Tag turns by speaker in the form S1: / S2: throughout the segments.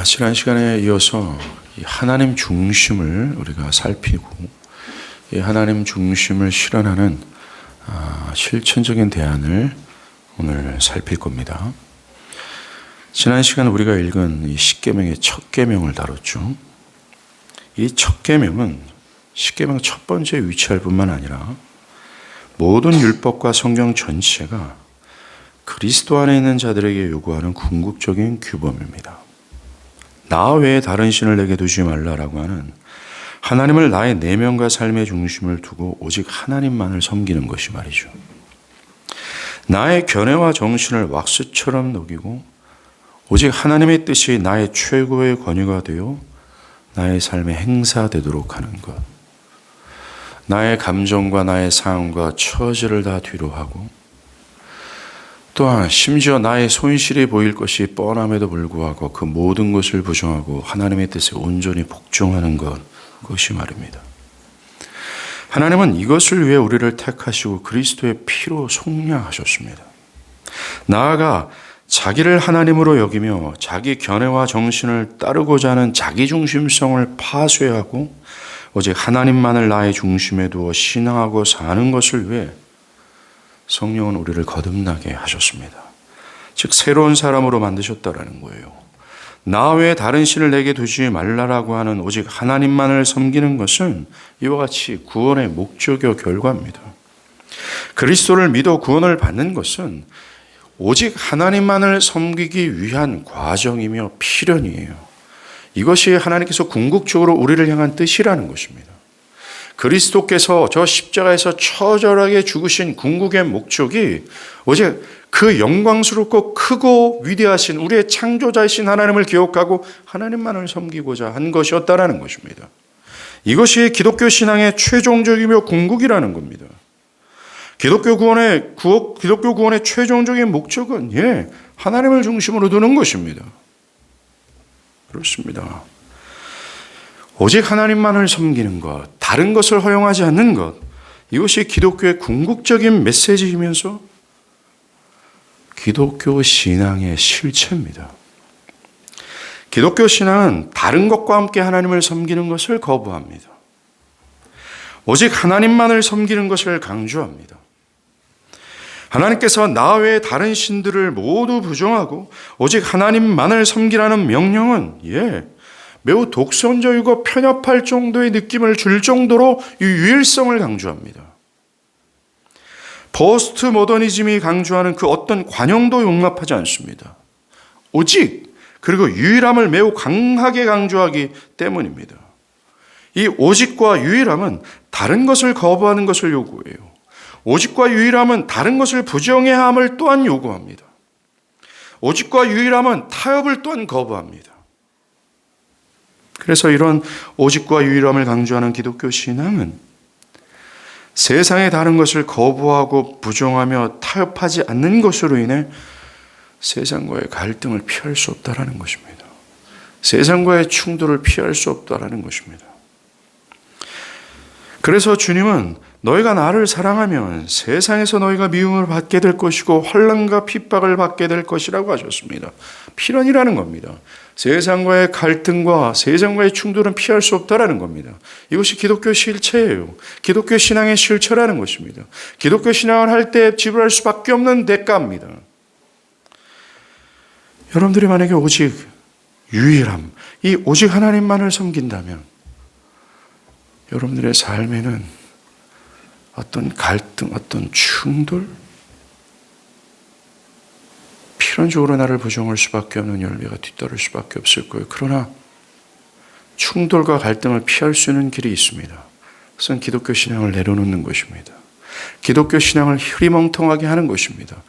S1: 지난 시간에 이어서 이 하나님 중심을 우리가 살피고 이 하나님 중심을 실현하는 실천적인 대안을 오늘 살필 겁니다. 지난 시간 우리가 읽은 이 십계명의 첫 계명을 다뤘죠. 이 첫 계명은 십계명 첫 번째 위치할 뿐만 아니라 모든 율법과 성경 전체가 그리스도 안에 있는 자들에게 요구하는 궁극적인 규범입니다. 나 외에 다른 신을 내게 두지 말라라고 하는 하나님을 나의 내면과 삶의 중심을 두고 오직 하나님만을 섬기는 것이 말이죠. 나의 견해와 정신을 왁스처럼 녹이고 오직 하나님의 뜻이 나의 최고의 권위가 되어 나의 삶에 행사되도록 하는 것. 나의 감정과 나의 상황과 처지를 다 뒤로 하고 또한 심지어 나의 손실이 보일 것이 뻔함에도 불구하고 그 모든 것을 부정하고 하나님의 뜻에 온전히 복종하는 그것이 말입니다. 하나님은 이것을 위해 우리를 택하시고 그리스도의 피로 속량하셨습니다. 나아가 자기를 하나님으로 여기며 자기 견해와 정신을 따르고자 하는 자기중심성을 파쇄하고 오직 하나님만을 나의 중심에 두어 신앙하고 사는 것을 위해 성령은 우리를 거듭나게 하셨습니다. 즉 새로운 사람으로 만드셨다라는 거예요. 나 외에 다른 신을 내게 두지 말라라고 하는 오직 하나님만을 섬기는 것은 이와 같이 구원의 목적이요 결과입니다. 그리스도를 믿어 구원을 받는 것은 오직 하나님만을 섬기기 위한 과정이며 필연이에요. 이것이 하나님께서 궁극적으로 우리를 향한 뜻이라는 것입니다. 그리스도께서 저 십자가에서 처절하게 죽으신 궁극의 목적이 오직 그 영광스럽고 크고 위대하신 우리의 창조자이신 하나님을 기억하고 하나님만을 섬기고자 한 것이었다라는 것입니다. 이것이 기독교 신앙의 최종적이며 궁극이라는 겁니다. 기독교 구원의 최종적인 목적은 하나님을 중심으로 두는 것입니다. 그렇습니다. 오직 하나님만을 섬기는 것, 다른 것을 허용하지 않는 것, 이것이 기독교의 궁극적인 메시지이면서 기독교 신앙의 실체입니다. 기독교 신앙은 다른 것과 함께 하나님을 섬기는 것을 거부합니다. 오직 하나님만을 섬기는 것을 강조합니다. 하나님께서 나 외에 다른 신들을 모두 부정하고 오직 하나님만을 섬기라는 명령은 매우 독선적이고 편협할 정도의 느낌을 줄 정도로 이 유일성을 강조합니다. 포스트 모더니즘이 강조하는 그 어떤 관용도 용납하지 않습니다. 오직 그리고 유일함을 매우 강하게 강조하기 때문입니다. 이 오직과 유일함은 다른 것을 거부하는 것을 요구해요. 오직과 유일함은 다른 것을 부정해야 함을 또한 요구합니다. 오직과 유일함은 타협을 또한 거부합니다. 그래서 이런 오직과 유일함을 강조하는 기독교 신앙은 세상의 다른 것을 거부하고 부정하며 타협하지 않는 것으로 인해 세상과의 갈등을 피할 수 없다라는 것입니다. 세상과의 충돌을 피할 수 없다라는 것입니다. 그래서 주님은 너희가 나를 사랑하면 세상에서 너희가 미움을 받게 될 것이고 환난과 핍박을 받게 될 것이라고 하셨습니다. 필연이라는 겁니다. 세상과의 갈등과 세상과의 충돌은 피할 수 없다라는 겁니다. 이것이 기독교 실체예요. 기독교 신앙의 실체라는 것입니다. 기독교 신앙을 할 때 지불할 수밖에 없는 대가입니다. 여러분들이 만약에 오직 유일함, 이 오직 하나님만을 섬긴다면 여러분들의 삶에는 어떤 갈등, 어떤 충돌, 필연적으로 나를 부정할 수밖에 없는 열매가 뒤따를 수밖에 없을 거예요. 그러나 충돌과 갈등을 피할 수 있는 길이 있습니다. 그것은 기독교 신앙을 내려놓는 것입니다. 기독교 신앙을 흐리멍텅하게 하는 것입니다.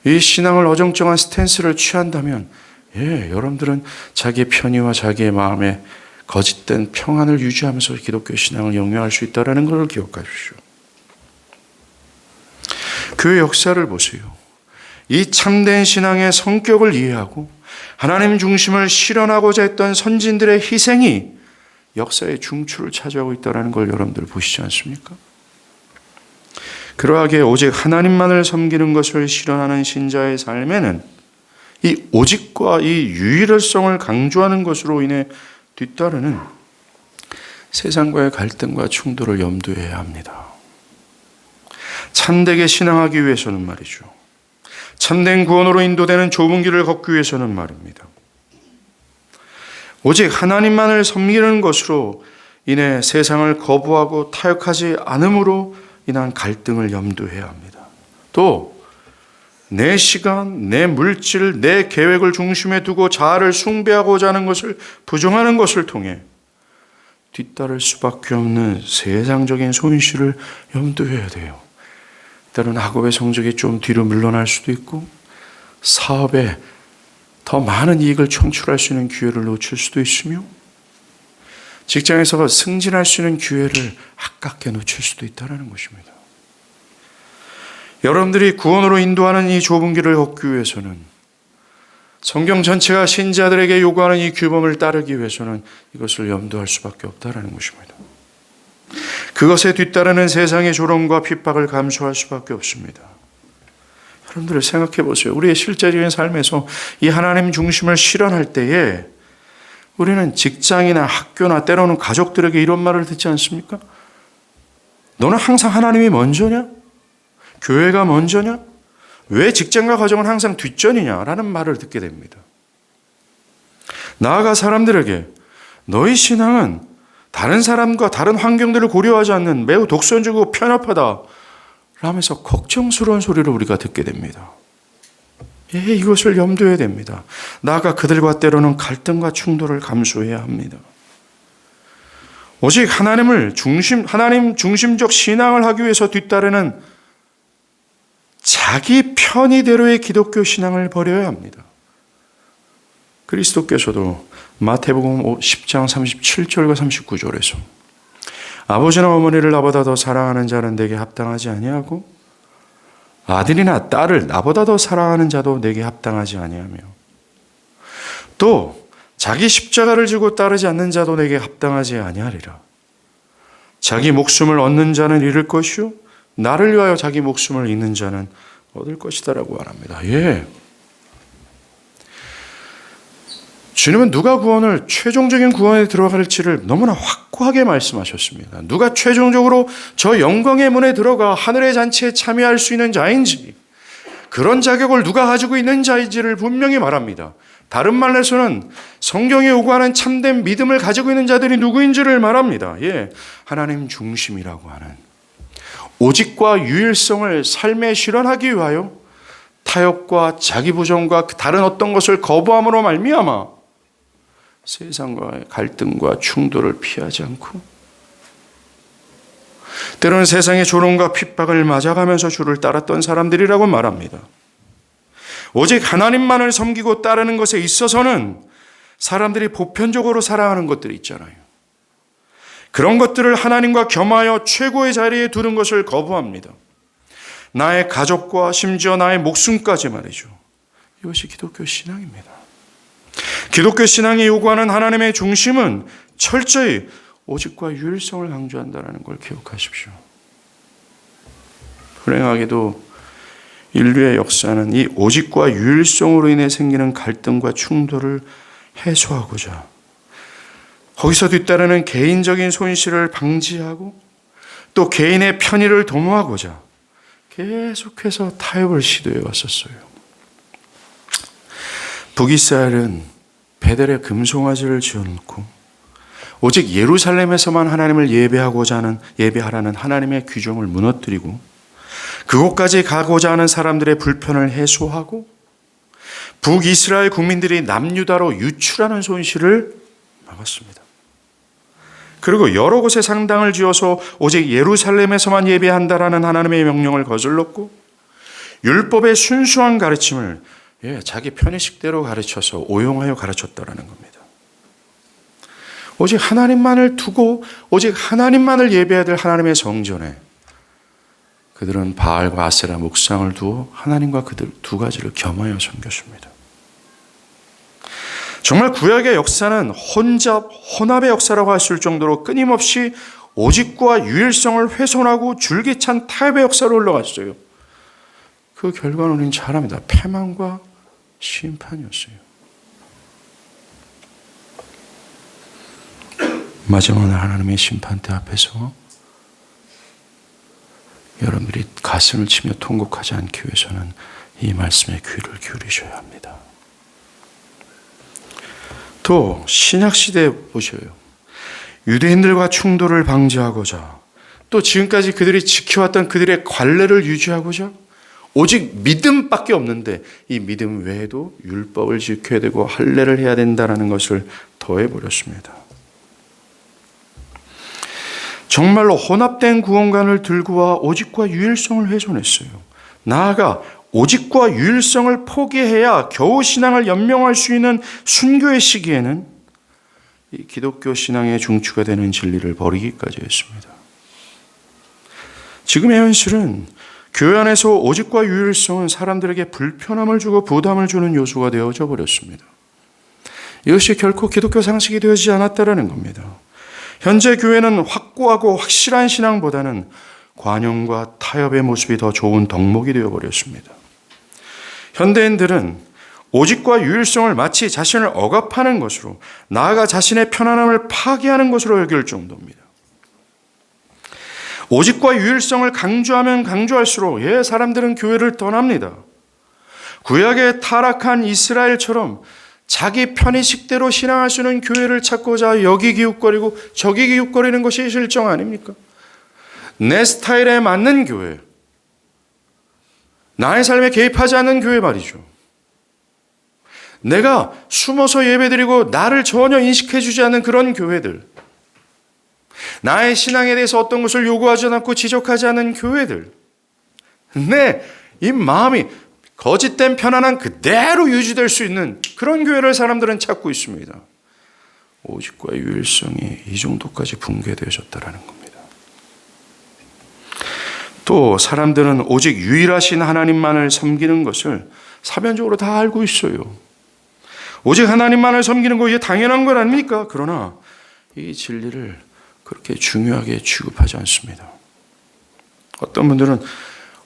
S1: 이 신앙을 어정쩡한 스탠스를 취한다면 여러분들은 자기의 편의와 자기의 마음에 거짓된 평안을 유지하면서 기독교 신앙을 영위할 수 있다는 것을 기억하십시오. 교회 역사를 보세요. 이 참된 신앙의 성격을 이해하고 하나님 중심을 실현하고자 했던 선진들의 희생이 역사의 중추를 차지하고 있다는 걸 여러분들 보시지 않습니까? 그러하게 오직 하나님만을 섬기는 것을 실현하는 신자의 삶에는 이 오직과 이 유일성을 강조하는 것으로 인해 뒤따르는 세상과의 갈등과 충돌을 염두해야 합니다. 참되게 신앙하기 위해서는 말이죠. 참된 구원으로 인도되는 좁은 길을 걷기 위해서는 말입니다. 오직 하나님만을 섬기는 것으로 인해 세상을 거부하고 타협하지 않음으로 인한 갈등을 염두해야 합니다. 또 내 시간, 내 물질, 내 계획을 중심에 두고 자아를 숭배하고자 하는 것을 부정하는 것을 통해 뒤따를 수밖에 없는 세상적인 손실을 염두해야 돼요. 때로는 학업의 성적이 좀 뒤로 물러날 수도 있고 사업에 더 많은 이익을 창출할 수 있는 기회를 놓칠 수도 있으며 직장에서 승진할 수 있는 기회를 아깝게 놓칠 수도 있다는 것입니다. 여러분들이 구원으로 인도하는 이 좁은 길을 걷기 위해서는 성경 전체가 신자들에게 요구하는 이 규범을 따르기 위해서는 이것을 염두할 수밖에 없다는 것입니다. 그것에 뒤따르는 세상의 조롱과 핍박을 감수할 수밖에 없습니다. 여러분들 생각해 보세요. 우리의 실제적인 삶에서 이 하나님 중심을 실현할 때에 우리는 직장이나 학교나 때로는 가족들에게 이런 말을 듣지 않습니까? 너는 항상 하나님이 먼저냐? 교회가 먼저냐? 왜 직장과 가정은 항상 뒷전이냐라는 말을 듣게 됩니다. 나아가 사람들에게 너희 신앙은 다른 사람과 다른 환경들을 고려하지 않는 매우 독선적이고 편협하다 라면서 걱정스러운 소리를 우리가 듣게 됩니다. 이것을 염두해야 됩니다. 나아가 그들과 때로는 갈등과 충돌을 감수해야 합니다. 오직 하나님 중심적 신앙을 하기 위해서 뒤따르는 자기 편의대로의 기독교 신앙을 버려야 합니다. 그리스도께서도 마태복음 10장 37절과 39절에서 아버지나 어머니를 나보다 더 사랑하는 자는 내게 합당하지 아니하고 아들이나 딸을 나보다 더 사랑하는 자도 내게 합당하지 아니하며 또 자기 십자가를 지고 따르지 않는 자도 내게 합당하지 아니하리라. 자기 목숨을 얻는 자는 잃을 것이요 나를 위하여 자기 목숨을 잃는 자는 얻을 것이다라고 말합니다. 주님은 누가 최종적인 구원에 들어갈지를 너무나 확고하게 말씀하셨습니다. 누가 최종적으로 저 영광의 문에 들어가 하늘의 잔치에 참여할 수 있는 자인지, 그런 자격을 누가 가지고 있는 자인지를 분명히 말합니다. 다른 말에서는 성경에 요구하는 참된 믿음을 가지고 있는 자들이 누구인지를 말합니다. 하나님 중심이라고 하는 오직과 유일성을 삶에 실현하기 위하여 타협과 자기부정과 다른 어떤 것을 거부함으로 말미암아 세상과의 갈등과 충돌을 피하지 않고 때로는 세상의 조롱과 핍박을 맞아가면서 주를 따랐던 사람들이라고 말합니다. 오직 하나님만을 섬기고 따르는 것에 있어서는 사람들이 보편적으로 살아가는 것들이 있잖아요. 그런 것들을 하나님과 겸하여 최고의 자리에 두는 것을 거부합니다. 나의 가족과 심지어 나의 목숨까지 말이죠. 이것이 기독교 신앙입니다. 기독교 신앙이 요구하는 하나님의 중심은 철저히 오직과 유일성을 강조한다는 걸 기억하십시오. 불행하게도 인류의 역사는 이 오직과 유일성으로 인해 생기는 갈등과 충돌을 해소하고자 거기서 뒤따르는 개인적인 손실을 방지하고 또 개인의 편의를 도모하고자 계속해서 타협을 시도해 왔었어요. 북이스라엘은 베델에 금송아지를 지어놓고 오직 예루살렘에서만 하나님을 예배하라는 하나님의 규정을 무너뜨리고 그곳까지 가고자 하는 사람들의 불편을 해소하고 북이스라엘 국민들이 남유다로 유출하는 손실을 막았습니다. 그리고 여러 곳에 상당을 지어서 오직 예루살렘에서만 예배한다라는 하나님의 명령을 거슬렀고 율법의 순수한 가르침을 자기 편의식대로 가르쳐서 오용하여 가르쳤다라는 겁니다. 오직 하나님만을 두고 오직 하나님만을 예배해야 될 하나님의 성전에 그들은 바알과 아세라 목상을 두어 하나님과 그들 두 가지를 겸하여 섬겼습니다. 정말 구약의 역사는 혼합의 역사라고 할 수 있을 정도로 끊임없이 오직과 유일성을 훼손하고 줄기찬 타협의 역사로 흘러갔어요. 그 결과는 우리는 잘 압니다. 패망과 심판이었어요. 마지막 날 하나님의 심판대 앞에서 여러분들이 가슴을 치며 통곡하지 않기 위해서는 이 말씀에 귀를 기울이셔야 합니다. 또 신약시대에 보셔요. 유대인들과 충돌을 방지하고자 또 지금까지 그들이 지켜왔던 그들의 관례를 유지하고자 오직 믿음밖에 없는데 이 믿음 외에도 율법을 지켜야 되고 할례를 해야 된다는 것을 더해버렸습니다. 정말로 혼합된 구원관을 들고 와 오직과 유일성을 훼손했어요. 나아가 오직과 유일성을 포기해야 겨우 신앙을 연명할 수 있는 순교의 시기에는 이 기독교 신앙의 중추가 되는 진리를 버리기까지 했습니다. 지금의 현실은 교회 안에서 오직과 유일성은 사람들에게 불편함을 주고 부담을 주는 요소가 되어져 버렸습니다. 이것이 결코 기독교 상식이 되어지지 않았다는 겁니다. 현재 교회는 확고하고 확실한 신앙보다는 관용과 타협의 모습이 더 좋은 덕목이 되어버렸습니다. 현대인들은 오직과 유일성을 마치 자신을 억압하는 것으로 나아가 자신의 편안함을 파괴하는 것으로 여길 정도입니다. 오직과 유일성을 강조하면 강조할수록 사람들은 교회를 떠납니다. 구약의 타락한 이스라엘처럼 자기 편의식대로 신앙할 수 있는 교회를 찾고자 여기 기웃거리고 저기 기웃거리는 것이 실정 아닙니까? 내 스타일에 맞는 교회, 나의 삶에 개입하지 않는 교회 말이죠. 내가 숨어서 예배드리고 나를 전혀 인식해주지 않는 그런 교회들, 나의 신앙에 대해서 어떤 것을 요구하지 않고 지적하지 않는 교회들, 이 마음이 거짓된 편안한 그대로 유지될 수 있는 그런 교회를 사람들은 찾고 있습니다. 오직과 유일성이 이 정도까지 붕괴되어졌다는 겁니다. 또 사람들은 오직 유일하신 하나님만을 섬기는 것을 사변적으로 다 알고 있어요. 오직 하나님만을 섬기는 거 이게 당연한 것 아닙니까? 그러나 이 진리를 그렇게 중요하게 취급하지 않습니다. 어떤 분들은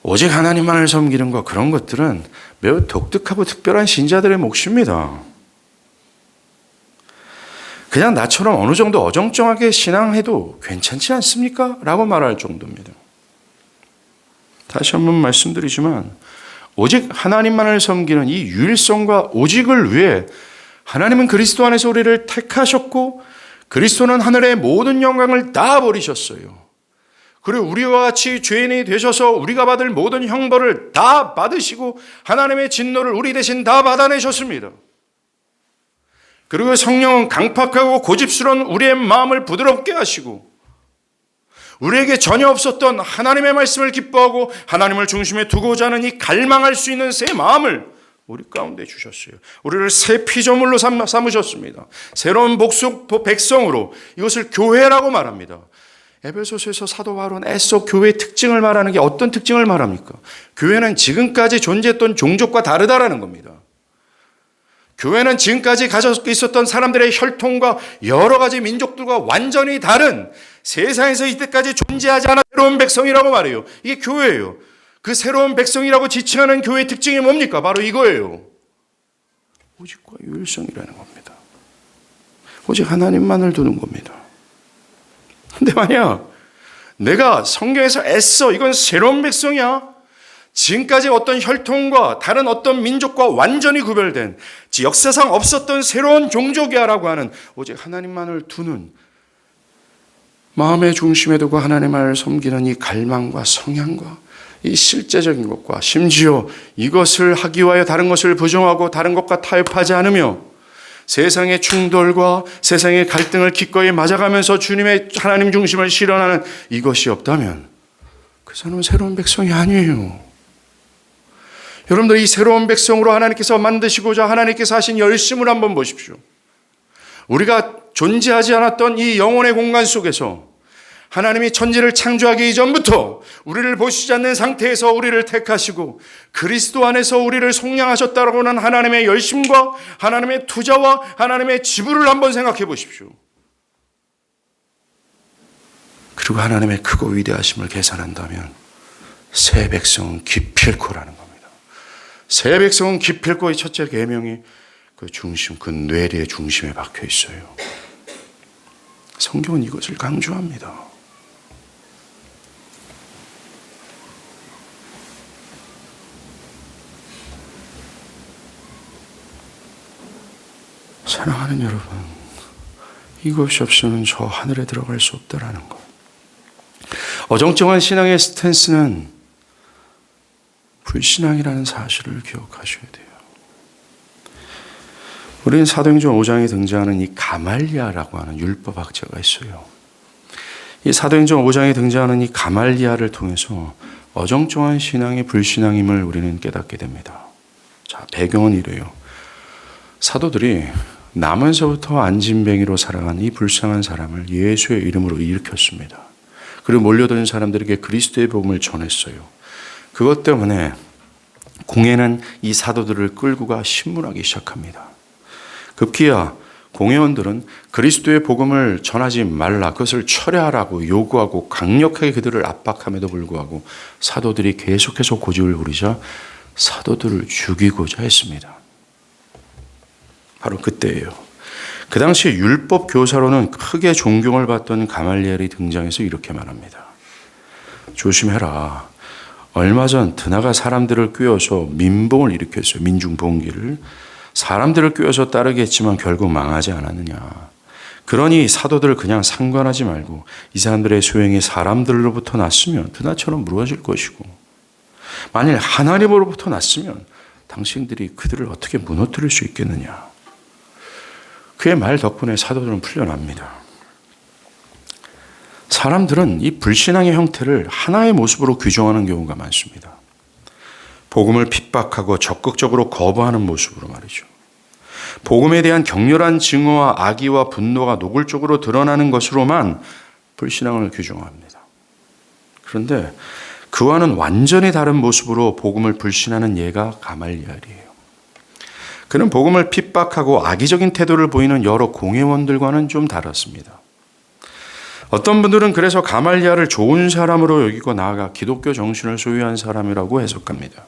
S1: 오직 하나님만을 섬기는 것, 그런 것들은 매우 독특하고 특별한 신자들의 몫입니다. 그냥 나처럼 어느 정도 어정쩡하게 신앙해도 괜찮지 않습니까? 라고 말할 정도입니다. 다시 한번 말씀드리지만 오직 하나님만을 섬기는 이 유일성과 오직을 위해 하나님은 그리스도 안에서 우리를 택하셨고 그리스도는 하늘의 모든 영광을 다 버리셨어요. 그리고 우리와 같이 죄인이 되셔서 우리가 받을 모든 형벌을 다 받으시고 하나님의 진노를 우리 대신 다 받아내셨습니다. 그리고 성령은 강팍하고 고집스러운 우리의 마음을 부드럽게 하시고 우리에게 전혀 없었던 하나님의 말씀을 기뻐하고 하나님을 중심에 두고자 하는 이 갈망할 수 있는 새 마음을 우리 가운데 주셨어요. 우리를 새 피조물로 삼으셨습니다. 새로운 백성으로 이것을 교회라고 말합니다. 에베소서에서 사도 바울은 애써 교회의 특징을 말하는 게 어떤 특징을 말합니까? 교회는 지금까지 존재했던 종족과 다르다라는 겁니다. 교회는 지금까지 가지고 있었던 사람들의 혈통과 여러 가지 민족들과 완전히 다른 세상에서 이때까지 존재하지 않은 새로운 백성이라고 말해요. 이게 교회예요. 그 새로운 백성이라고 지칭하는 교회의 특징이 뭡니까? 바로 이거예요. 오직과 유일성이라는 겁니다. 오직 하나님만을 두는 겁니다. 근데 만약 내가 성경에서 애써 이건 새로운 백성이야, 지금까지 어떤 혈통과 다른 어떤 민족과 완전히 구별된 역사상 없었던 새로운 종족이야 라고 하는 오직 하나님만을 두는 마음의 중심에 두고 하나님만을 섬기는 이 갈망과 성향과 이 실제적인 것과 심지어 이것을 하기 위하여 다른 것을 부정하고 다른 것과 타협하지 않으며 세상의 충돌과 세상의 갈등을 기꺼이 맞아가면서 주님의 하나님 중심을 실현하는 이것이 없다면 그 사람은 새로운 백성이 아니에요. 여러분들 이 새로운 백성으로 하나님께서 만드시고자 하나님께서 하신 열심을 한번 보십시오. 우리가 존재하지 않았던 이 영혼의 공간 속에서 하나님이 천지를 창조하기 이전부터 우리를 보시지 않는 상태에서 우리를 택하시고 그리스도 안에서 우리를 속량하셨다고 하는 하나님의 열심과 하나님의 투자와 하나님의 지불을 한번 생각해 보십시오. 그리고 하나님의 크고 위대하심을 계산한다면 새 백성은 기필코라는 겁니다. 새 백성은 기필코 이 첫째 계명이 그 중심, 그 뇌리의 중심에 박혀 있어요. 성경은 이것을 강조합니다. 사랑하는 여러분, 이것이 없이는 저 하늘에 들어갈 수 없다라는 것. 어정쩡한 신앙의 스탠스는 불신앙이라는 사실을 기억하셔야 돼요. 우리는 사도행전 5장에 등장하는 이 가말리아라고 하는 율법학자가 있어요. 이 사도행전 5장에 등장하는 이 가말리아를 통해서 어정쩡한 신앙이 불신앙임을 우리는 깨닫게 됩니다. 자, 배경은 이래요. 사도들이 나면서부터 안진뱅이로 살아간 이 불쌍한 사람을 예수의 이름으로 일으켰습니다. 그리고 몰려드는 사람들에게 그리스도의 복음을 전했어요. 그것 때문에 공회는 이 사도들을 끌고 가 신문하기 시작합니다. 급기야 공회원들은 그리스도의 복음을 전하지 말라, 그것을 철회하라고 요구하고 강력하게 그들을 압박함에도 불구하고 사도들이 계속해서 고집을 부리자 사도들을 죽이고자 했습니다. 바로 그때예요. 그 당시 율법 교사로는 크게 존경을 받던 가말리엘이 등장해서 이렇게 말합니다. 조심해라. 얼마 전 드나가 사람들을 꿰어서 민봉을 일으켰어요. 민중봉기를. 사람들을 꿰어서 따르게 했지만 결국 망하지 않았느냐. 그러니 사도들을 그냥 상관하지 말고 이 사람들의 소행이 사람들로부터 났으면 드나처럼 무너질 것이고, 만일 하나님으로부터 났으면 당신들이 그들을 어떻게 무너뜨릴 수 있겠느냐. 그의 말 덕분에 사도들은 풀려납니다. 사람들은 이 불신앙의 형태를 하나의 모습으로 규정하는 경우가 많습니다. 복음을 핍박하고 적극적으로 거부하는 모습으로 말이죠. 복음에 대한 격렬한 증오와 악의와 분노가 노골적으로 드러나는 것으로만 불신앙을 규정합니다. 그런데 그와는 완전히 다른 모습으로 복음을 불신하는 예가 가말리엘이에요. 그는 복음을 핍박하고 악의적인 태도를 보이는 여러 공회원들과는 좀 다릅니다. 어떤 분들은 그래서 가말리엘을 좋은 사람으로 여기고 나아가 기독교 정신을 소유한 사람이라고 해석합니다.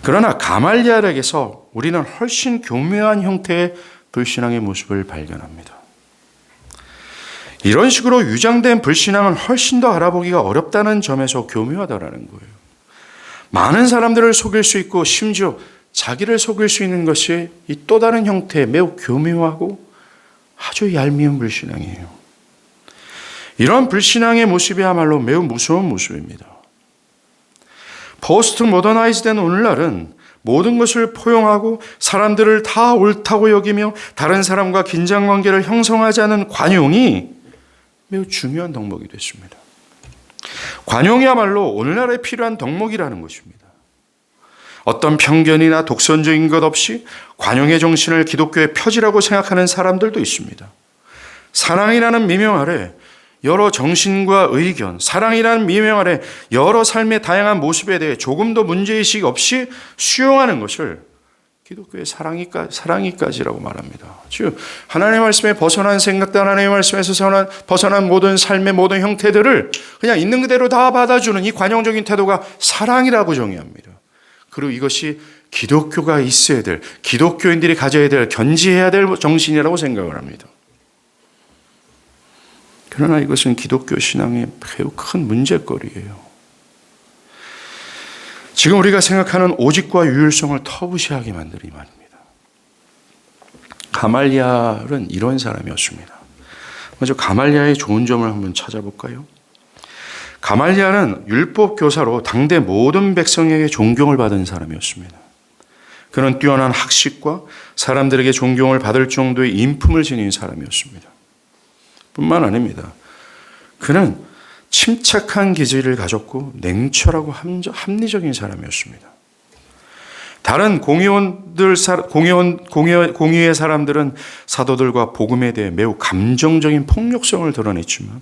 S1: 그러나 가말리엘에게서 우리는 훨씬 교묘한 형태의 불신앙의 모습을 발견합니다. 이런 식으로 유장된 불신앙은 훨씬 더 알아보기가 어렵다는 점에서 교묘하다라는 거예요. 많은 사람들을 속일 수 있고 심지어 자기를 속일 수 있는 것이 이 또 다른 형태의 매우 교묘하고 아주 얄미운 불신앙이에요. 이런 불신앙의 모습이야말로 매우 무서운 모습입니다. 포스트 모더나이즈된 오늘날은 모든 것을 포용하고 사람들을 다 옳다고 여기며 다른 사람과 긴장관계를 형성하자는 관용이 매우 중요한 덕목이 됐습니다. 관용이야말로 오늘날에 필요한 덕목이라는 것입니다. 어떤 편견이나 독선적인 것 없이 관용의 정신을 기독교의 표지라고 생각하는 사람들도 있습니다. 사랑이라는 미명 아래 여러 정신과 의견, 사랑이라는 미명 아래 여러 삶의 다양한 모습에 대해 조금도 문제의식 없이 수용하는 것을 기독교의 사랑이까지라고 말합니다. 즉 하나님의 말씀에 벗어난 생각들, 하나님의 말씀에서 벗어난 모든 삶의 모든 형태들을 그냥 있는 그대로 다 받아주는 이 관용적인 태도가 사랑이라고 정의합니다. 그리고 이것이 기독교가 있어야 될, 기독교인들이 가져야 될, 견지해야 될 정신이라고 생각을 합니다. 그러나 이것은 기독교 신앙의 매우 큰 문제거리예요. 지금 우리가 생각하는 오직과 유율성을 터부시하게 만드니 말입니다. 가말리엘은 이런 사람이었습니다. 먼저 가말리엘의 좋은 점을 한번 찾아볼까요? 가말리엘은 율법 교사로 당대 모든 백성에게 존경을 받은 사람이었습니다. 그는 뛰어난 학식과 사람들에게 존경을 받을 정도의 인품을 지닌 사람이었습니다. 뿐만 아닙니다. 그는 침착한 기질을 가졌고 냉철하고 합리적인 사람이었습니다. 다른 공의의 사람들은 사도들과 복음에 대해 매우 감정적인 폭력성을 드러냈지만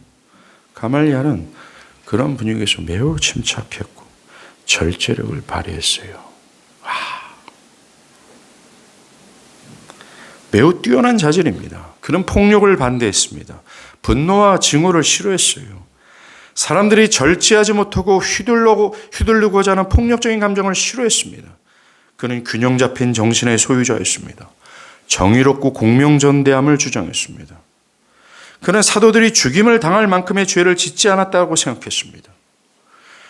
S1: 가말리엘은 그런 분위기에서 매우 침착했고 절제력을 발휘했어요. 매우 뛰어난 자질입니다. 그는 폭력을 반대했습니다. 분노와 증오를 싫어했어요. 사람들이 절제하지 못하고 휘둘르고자 하는 폭력적인 감정을 싫어했습니다. 그는 균형 잡힌 정신의 소유자였습니다. 정의롭고 공명전대함을 주장했습니다. 그는 사도들이 죽임을 당할 만큼의 죄를 짓지 않았다고 생각했습니다.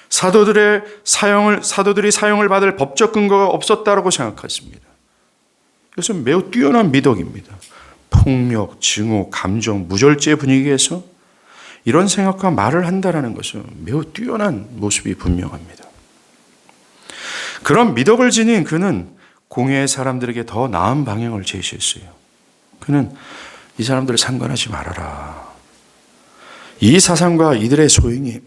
S1: 사도들이 사용을 받을 법적 근거가 없었다고 생각했습니다. 이것은 매우 뛰어난 미덕입니다. 폭력, 증오, 감정, 무절제의 분위기에서 이런 생각과 말을 한다는 것은 매우 뛰어난 모습이 분명합니다. 그런 미덕을 지닌 그는 공회의 사람들에게 더 나은 방향을 제시했어요. 그는 이 사람들을 상관하지 말아라. 이 사상과 이들의 소행이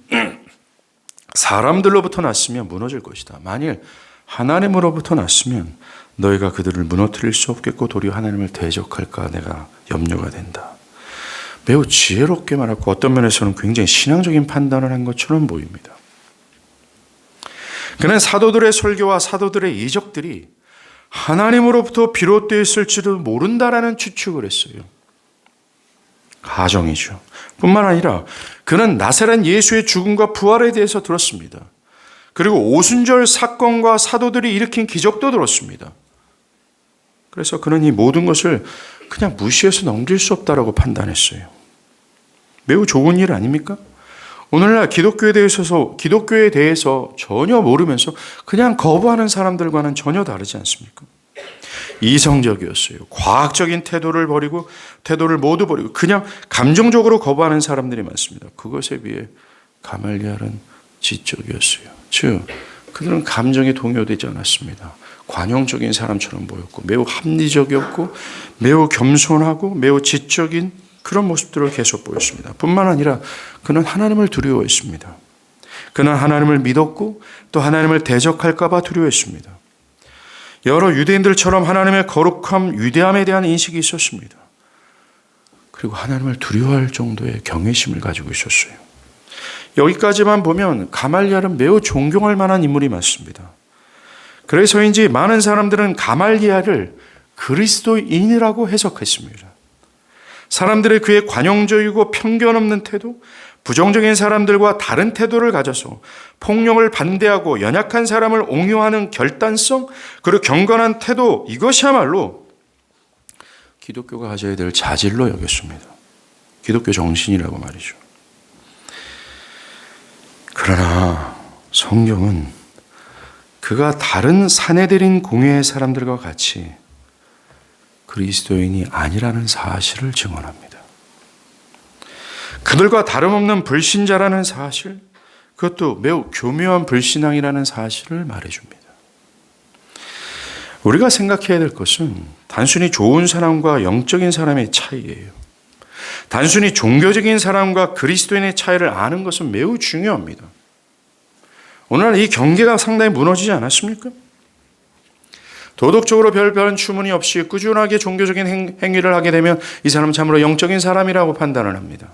S1: 사람들로부터 났으면 무너질 것이다. 만일 하나님으로부터 났으면 너희가 그들을 무너뜨릴 수 없겠고 도리어 하나님을 대적할까 내가 염려가 된다. 매우 지혜롭게 말하고 어떤 면에서는 굉장히 신앙적인 판단을 한 것처럼 보입니다. 그는 사도들의 설교와 사도들의 이적들이 하나님으로부터 비롯되었을지도 모른다라는 추측을 했어요. 가정이죠. 뿐만 아니라 그는 나사렛 예수의 죽음과 부활에 대해서 들었습니다. 그리고 오순절 사건과 사도들이 일으킨 기적도 들었습니다. 그래서 그는 이 모든 것을 그냥 무시해서 넘길 수 없다라고 판단했어요. 매우 좋은 일 아닙니까? 오늘날 기독교에 대해서 전혀 모르면서 그냥 거부하는 사람들과는 전혀 다르지 않습니까? 이성적이었어요. 과학적인 태도를 모두 버리고 그냥 감정적으로 거부하는 사람들이 많습니다. 그것에 비해 가말리엘은 지적이었어요. 즉 그들은 감정에 동요되지 않았습니다. 관용적인 사람처럼 보였고 매우 합리적이었고 매우 겸손하고 매우 지적인 그런 모습들을 계속 보였습니다. 뿐만 아니라 그는 하나님을 두려워했습니다. 그는 하나님을 믿었고 또 하나님을 대적할까 봐 두려워했습니다. 여러 유대인들처럼 하나님의 거룩함, 위대함에 대한 인식이 있었습니다. 그리고 하나님을 두려워할 정도의 경외심을 가지고 있었어요. 여기까지만 보면 가말리엘은 매우 존경할 만한 인물이 맞습니다. 그래서인지 많은 사람들은 가말리엘을 그리스도인이라고 해석했습니다. 사람들의 그의 관용적이고 편견 없는 태도, 부정적인 사람들과 다른 태도를 가져서 폭력을 반대하고 연약한 사람을 옹호하는 결단성, 그리고 경건한 태도, 이것이야말로 기독교가 가져야 될 자질로 여겼습니다. 기독교 정신이라고 말이죠. 그러나 성경은 그가 다른 사내들인 공회의 사람들과 같이 그리스도인이 아니라는 사실을 증언합니다. 그들과 다름없는 불신자라는 사실, 그것도 매우 교묘한 불신앙이라는 사실을 말해줍니다. 우리가 생각해야 될 것은 단순히 좋은 사람과 영적인 사람의 차이예요. 단순히 종교적인 사람과 그리스도인의 차이를 아는 것은 매우 중요합니다. 오늘 이 경계가 상당히 무너지지 않았습니까? 도덕적으로 별다른 추문이 없이 꾸준하게 종교적인 행위를 하게 되면 이 사람은 참으로 영적인 사람이라고 판단을 합니다.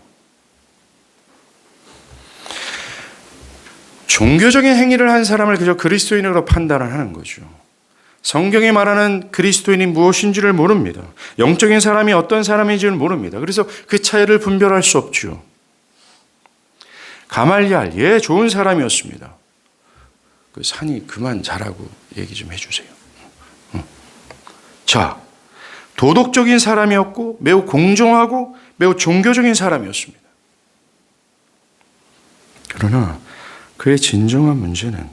S1: 종교적인 행위를 한 사람을 그저 그리스도인으로 판단을 하는 거죠. 성경이 말하는 그리스도인이 무엇인지를 모릅니다. 영적인 사람이 어떤 사람인지를 모릅니다. 그래서 그 차이를 분별할 수 없죠. 가말리엘, 좋은 사람이었습니다. 그 산이 그만 자라고 얘기 좀 해주세요. 자, 도덕적인 사람이었고 매우 공정하고 매우 종교적인 사람이었습니다. 그러나 그의 진정한 문제는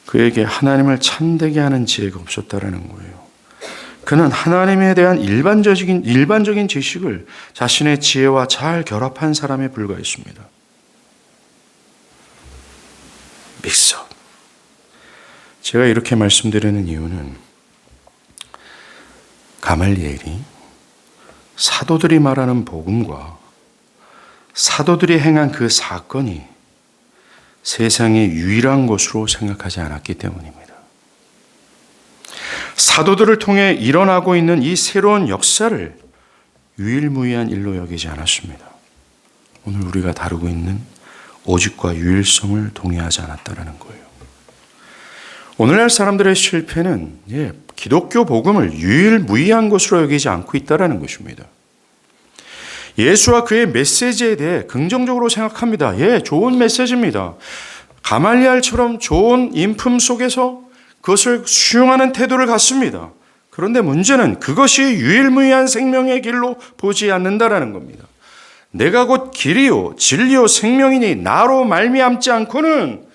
S1: 그에게 하나님을 참되게 하는 지혜가 없었다라는 거예요. 그는 하나님에 대한 일반적인 지식을 자신의 지혜와 잘 결합한 사람에 불과했습니다. 믹서. 제가 이렇게 말씀드리는 이유는 가말리엘이 사도들이 말하는 복음과 사도들이 행한 그 사건이 세상의 유일한 것으로 생각하지 않았기 때문입니다. 사도들을 통해 일어나고 있는 이 새로운 역사를 유일무이한 일로 여기지 않았습니다. 오늘 우리가 다루고 있는 오직과 유일성을 동의하지 않았다는 거예요. 오늘날 사람들의 실패는 기독교 복음을 유일무이한 것으로 여기지 않고 있다는 것입니다. 예수와 그의 메시지에 대해 긍정적으로 생각합니다. 예, 좋은 메시지입니다. 가말리엘처럼 좋은 인품 속에서 그것을 수용하는 태도를 갖습니다. 그런데 문제는 그것이 유일무이한 생명의 길로 보지 않는다라는 겁니다. 내가 곧 길이요 진리요 생명이니 나로 말미암지 않고는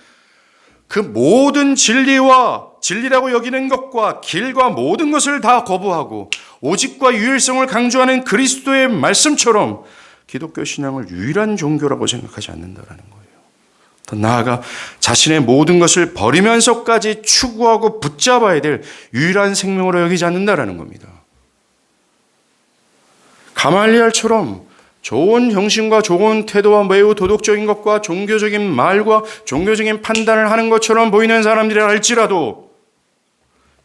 S1: 그 모든 진리라고 여기는 것과 길과 모든 것을 다 거부하고 오직과 유일성을 강조하는 그리스도의 말씀처럼 기독교 신앙을 유일한 종교라고 생각하지 않는다라는 거예요. 더 나아가 자신의 모든 것을 버리면서까지 추구하고 붙잡아야 될 유일한 생명으로 여기지 않는다라는 겁니다. 가말리엘처럼 좋은 정신과 좋은 태도와 매우 도덕적인 것과 종교적인 말과 종교적인 판단을 하는 것처럼 보이는 사람들이라 할지라도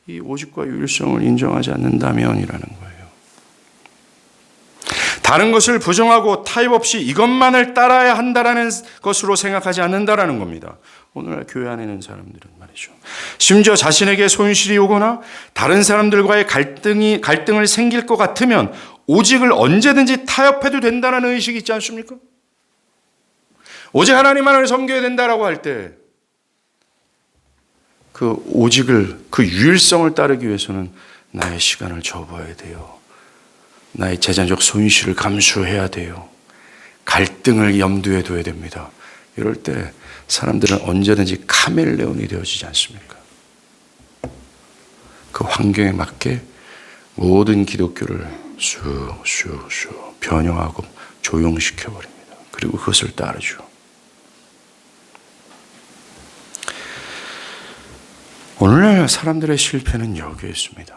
S1: 이 오직과 유일성을 인정하지 않는다면이라는 거예요. 다른 것을 부정하고 타협 없이 이것만을 따라야 한다라는 것으로 생각하지 않는다라는 겁니다. 오늘날 교회 안에 있는 사람들은 말이죠. 심지어 자신에게 손실이 오거나 다른 사람들과의 갈등을 생길 것 같으면 오직을 언제든지 타협해도 된다는 의식이 있지 않습니까? 오직 하나님만을 섬겨야 된다라고 할 때 그 오직을, 그 유일성을 따르기 위해서는 나의 시간을 접어야 돼요. 나의 재정적 손실을 감수해야 돼요. 갈등을 염두에 둬야 됩니다. 이럴 때 사람들은 언제든지 카멜레온이 되어지지 않습니까? 그 환경에 맞게 모든 기독교를 쑥 변형하고 조용시켜버립니다. 그리고 그것을 따르죠. 오늘날 사람들의 실패는 여기에 있습니다.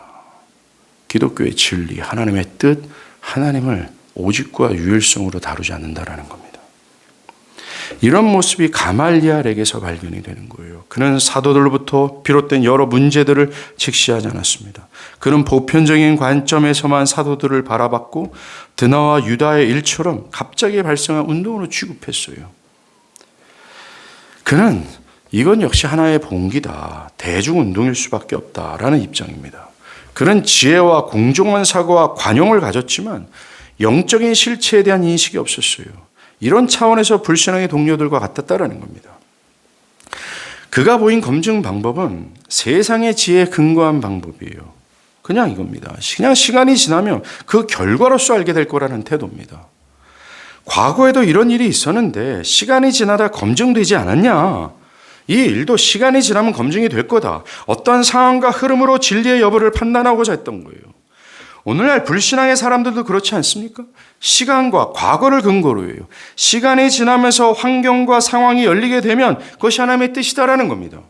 S1: 기독교의 진리, 하나님의 뜻, 하나님을 오직과 유일성으로 다루지 않는다라는 겁니다. 이런 모습이 가말리엘에게서 발견이 되는 거예요. 그는 사도들로부터 비롯된 여러 문제들을 직시하지 않았습니다. 그는 보편적인 관점에서만 사도들을 바라봤고 드나와 유다의 일처럼 갑자기 발생한 운동으로 취급했어요. 그는 이건 역시 하나의 봉기다. 대중운동일 수밖에 없다라는 입장입니다. 그는 지혜와 공정한 사고와 관용을 가졌지만 영적인 실체에 대한 인식이 없었어요. 이런 차원에서 불신앙의 동료들과 같았다라는 겁니다. 그가 보인 검증 방법은 세상의 지혜에 근거한 방법이에요. 그냥 이겁니다. 그냥 시간이 지나면 그 결과로서 알게 될 거라는 태도입니다. 과거에도 이런 일이 있었는데 시간이 지나다 검증되지 않았냐? 이 일도 시간이 지나면 검증이 될 거다. 어떠한 상황과 흐름으로 진리의 여부를 판단하고자 했던 거예요. 오늘날 불신앙의 사람들도 그렇지 않습니까? 시간과 과거를 근거로 해요. 시간이 지나면서 환경과 상황이 열리게 되면 그것이 하나님의 뜻이다라는 겁니다.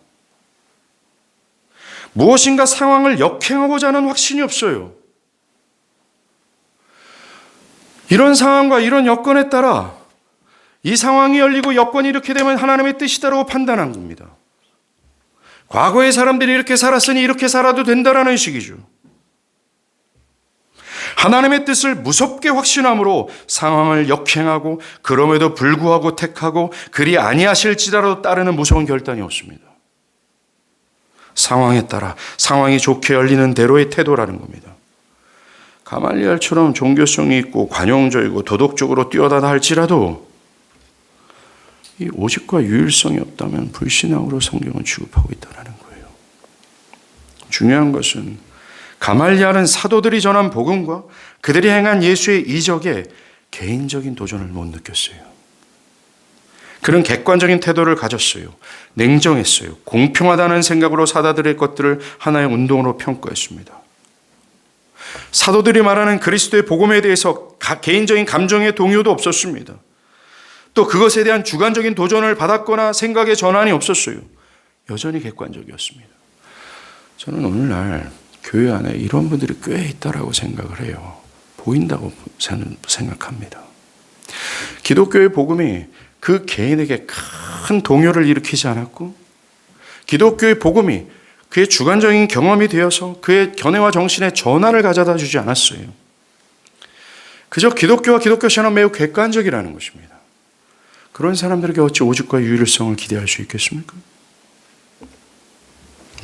S1: 무엇인가 상황을 역행하고자 하는 확신이 없어요. 이런 상황과 이런 여건에 따라 이 상황이 열리고 여건이 이렇게 되면 하나님의 뜻이다라고 판단한 겁니다. 과거의 사람들이 이렇게 살았으니 이렇게 살아도 된다라는 식이죠. 하나님의 뜻을 무섭게 확신함으로 상황을 역행하고 그럼에도 불구하고 택하고 그리 아니하실지라도 따르는 무서운 결단이 없습니다. 상황에 따라 상황이 좋게 열리는 대로의 태도라는 겁니다. 가말리엘처럼 종교성이 있고 관용적이고 도덕적으로 뛰어나다 할지라도 이 오직과 유일성이 없다면 불신앙으로 성경을 취급하고 있다는 거예요. 중요한 것은 가말리엘은 사도들이 전한 복음과 그들이 행한 예수의 이적에 개인적인 도전을 못 느꼈어요. 그는 객관적인 태도를 가졌어요. 냉정했어요. 공평하다는 생각으로 사도들의 것들을 하나의 운동으로 평가했습니다. 사도들이 말하는 그리스도의 복음에 대해서 개인적인 감정의 동요도 없었습니다. 또 그것에 대한 주관적인 도전을 받았거나 생각의 전환이 없었어요. 여전히 객관적이었습니다. 저는 오늘날 교회 안에 이런 분들이 꽤 있다라고 생각을 해요. 보인다고 생각합니다. 기독교의 복음이 그 개인에게 큰 동요를 일으키지 않았고 기독교의 복음이 그의 주관적인 경험이 되어서 그의 견해와 정신에 전환을 가져다 주지 않았어요. 그저 기독교와 기독교 신앙은 매우 객관적이라는 것입니다. 그런 사람들에게 어찌 오직과 유일성을 기대할 수 있겠습니까?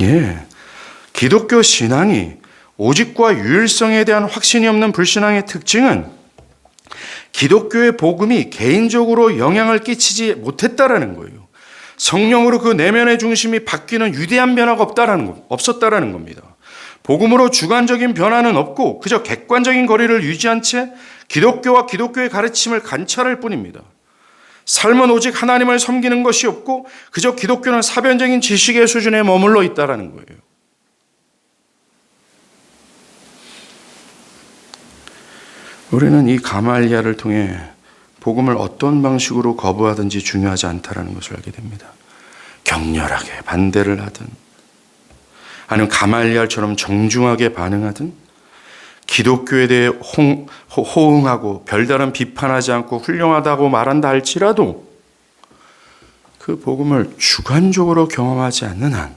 S1: 예, 기독교 신앙이 오직과 유일성에 대한 확신이 없는 불신앙의 특징은 기독교의 복음이 개인적으로 영향을 끼치지 못했다라는 거예요. 성령으로 그 내면의 중심이 바뀌는 위대한 변화가 없었다라는 겁니다. 복음으로 주관적인 변화는 없고 그저 객관적인 거리를 유지한 채 기독교와 기독교의 가르침을 관찰할 뿐입니다. 삶은 오직 하나님을 섬기는 것이 없고 그저 기독교는 사변적인 지식의 수준에 머물러 있다라는 거예요. 우리는 이 가말리아를 통해 복음을 어떤 방식으로 거부하든지 중요하지 않다라는 것을 알게 됩니다. 격렬하게 반대를 하든 아니면 가말리아처럼 정중하게 반응하든 기독교에 대해 호응하고 별다른 비판하지 않고 훌륭하다고 말한다 할지라도 그 복음을 주관적으로 경험하지 않는 한